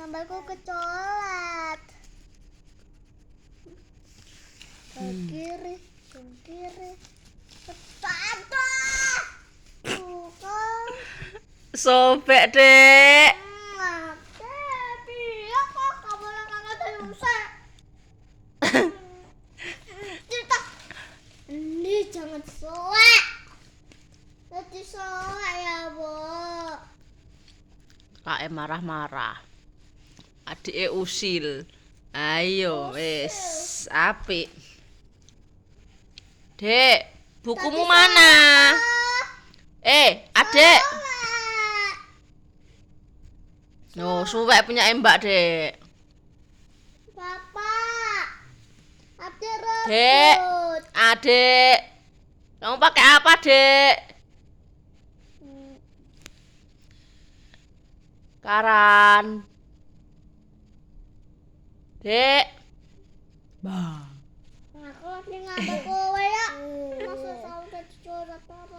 Gambarku kecolat. Ke kiri. Sepatu. Tuh kan. Sobek, Dek. Dia kok kamu kakak dari usah. Cerita. Ini jangan soek. Nanti soek ya, Bu. Kak marah-marah. Adike usil. Ayo, wis apik. Dek, bukumu mana? Adek. No, suwek punya Mbak, Dek. Bapak. Adek rebut. Dek, Adek. Kamu pakai apa, Dek? Karan. Dek. Bah. Aku lagi ngambilku.